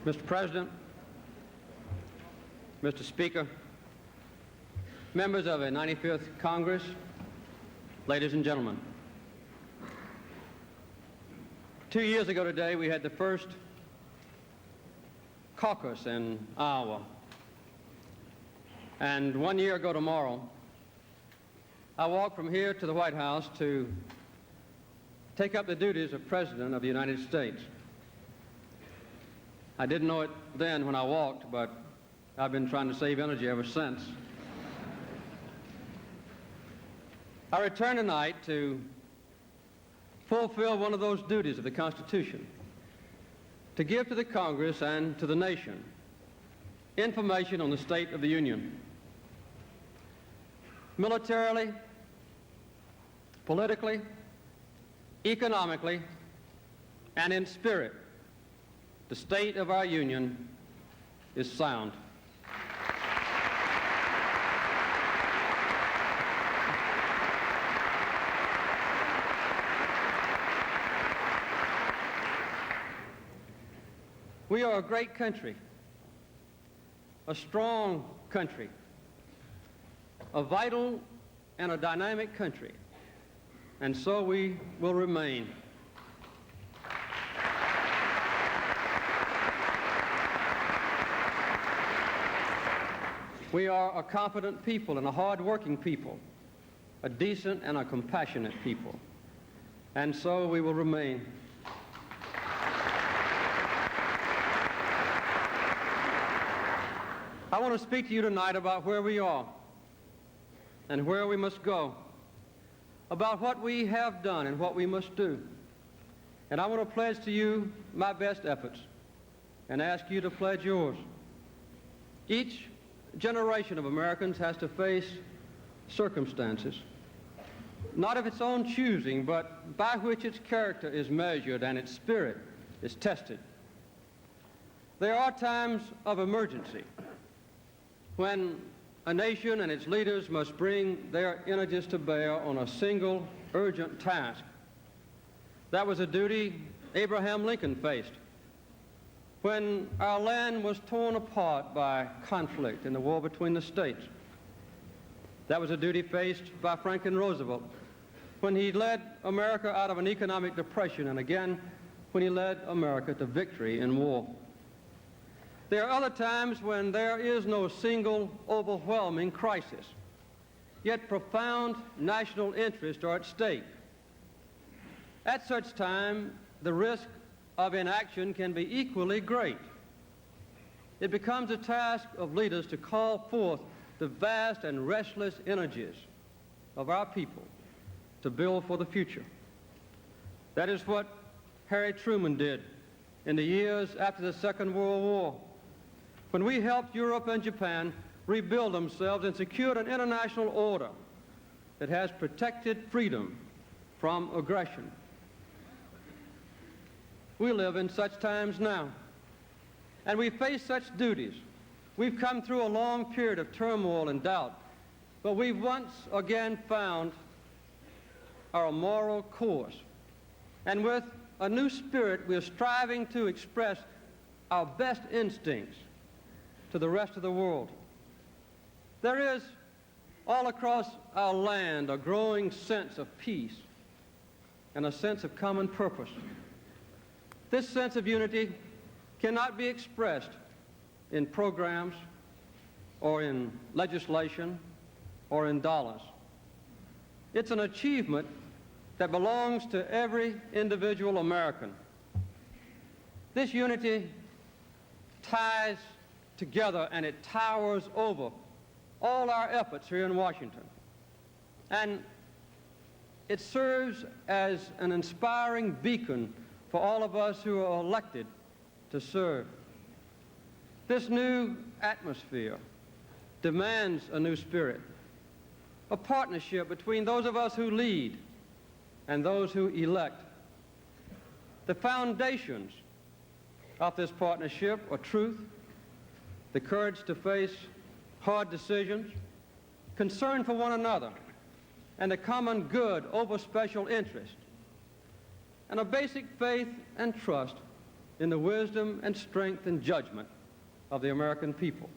Mr. President, Mr. Speaker, members of the 95th Congress, ladies and gentlemen. 2 years ago today, we had the first caucus in Iowa. And 1 year ago tomorrow, I walked from here to the White House to take up the duties of President of the United States. I didn't know it then when I walked, but I've been trying to save energy ever since. I return tonight to fulfill one of those duties of the Constitution, to give to the Congress and to the nation information on the state of the Union. Militarily, politically, economically, and in spirit, the state of our Union is sound. We are a great country, a strong country, a vital and a dynamic country, and so we will remain. We are a competent people and a hard-working people, a decent and a compassionate people, and so we will remain. I want to speak to you tonight about where we are and where we must go, about what we have done and what we must do. And I want to pledge to you my best efforts and ask you to pledge yours. Each generation of Americans has to face circumstances, not of its own choosing, but by which its character is measured and its spirit is tested. There are times of emergency when a nation and its leaders must bring their energies to bear on a single urgent task. That was a duty Abraham Lincoln faced when our land was torn apart by conflict in the war between the states. That was a duty faced by Franklin Roosevelt when he led America out of an economic depression, and again when he led America to victory in war. There are other times when there is no single overwhelming crisis, yet profound national interests are at stake. At such time, the risk of inaction can be equally great. It becomes a task of leaders to call forth the vast and restless energies of our people to build for the future. That is what Harry Truman did in the years after the Second World War, when we helped Europe and Japan rebuild themselves and secured an international order that has protected freedom from aggression. We live in such times now, and we face such duties. We've come through a long period of turmoil and doubt, but we've once again found our moral course. And with a new spirit, we're striving to express our best instincts to the rest of the world. There is, all across our land, a growing sense of peace and a sense of common purpose. This sense of unity cannot be expressed in programs or in legislation or in dollars. It's an achievement that belongs to every individual American. This unity ties together and it towers over all our efforts here in Washington. And it serves as an inspiring beacon for all of us who are elected to serve. This new atmosphere demands a new spirit, a partnership between those of us who lead and those who elect. The foundations of this partnership are truth, the courage to face hard decisions, concern for one another, and a common good over special interest, and a basic faith and trust in the wisdom and strength and judgment of the American people.